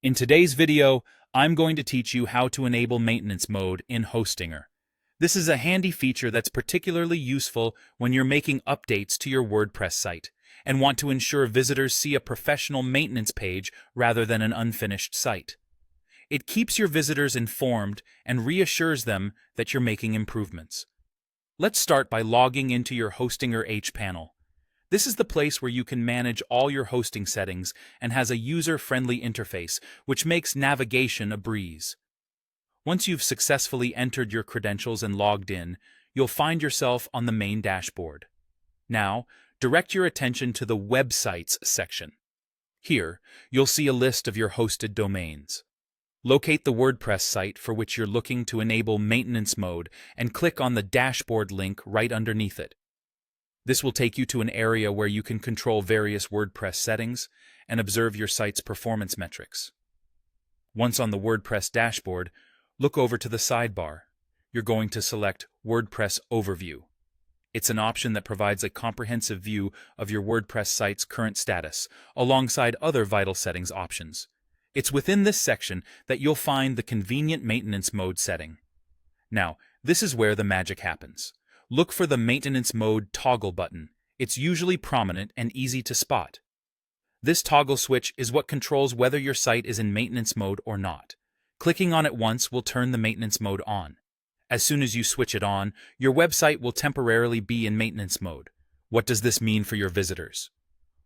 In today's video, I'm going to teach you how to enable maintenance mode in Hostinger. This is a handy feature that's particularly useful when you're making updates to your WordPress site and want to ensure visitors see a professional maintenance page rather than an unfinished site. It keeps your visitors informed and reassures them that you're making improvements. Let's start by logging into your Hostinger hPanel. This is the place where you can manage all your hosting settings and has a user-friendly interface, which makes navigation a breeze. Once you've successfully entered your credentials and logged in, you'll find yourself on the main dashboard. Now, direct your attention to the Websites section. Here, you'll see a list of your hosted domains. Locate the WordPress site for which you're looking to enable maintenance mode and click on the dashboard link right underneath it. This will take you to an area where you can control various WordPress settings and observe your site's performance metrics. Once on the WordPress dashboard, look over to the sidebar. You're going to select WordPress Overview. It's an option that provides a comprehensive view of your WordPress site's current status, alongside other vital settings options. It's within this section that you'll find the convenient maintenance mode setting. Now, this is where the magic happens. Look for the Maintenance Mode toggle button. It's usually prominent and easy to spot. This toggle switch is what controls whether your site is in maintenance mode or not. Clicking on it once will turn the maintenance mode on. As soon as you switch it on, your website will temporarily be in maintenance mode. What does this mean for your visitors?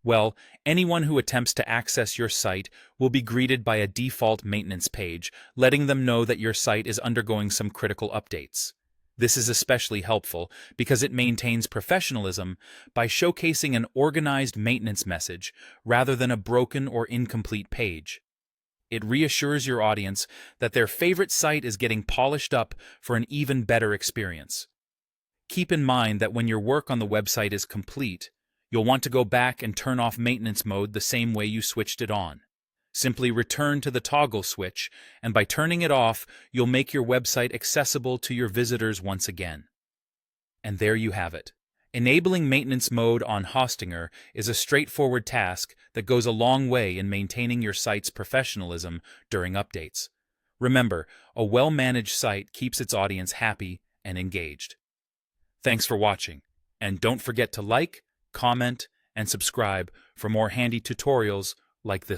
Well, anyone who attempts to access your site will be greeted by a default maintenance page, letting them know that your site is undergoing some critical updates. This is especially helpful because it maintains professionalism by showcasing an organized maintenance message rather than a broken or incomplete page. It reassures your audience that their favorite site is getting polished up for an even better experience. Keep in mind that when your work on the website is complete, you'll want to go back and turn off maintenance mode the same way you switched it on. Simply return to the toggle switch, and by turning it off, you'll make your website accessible to your visitors once again. And there you have it. Enabling maintenance mode on Hostinger is a straightforward task that goes a long way in maintaining your site's professionalism during updates. Remember, a well-managed site keeps its audience happy and engaged. Thanks for watching, and don't forget to like, comment, and subscribe for more handy tutorials like this.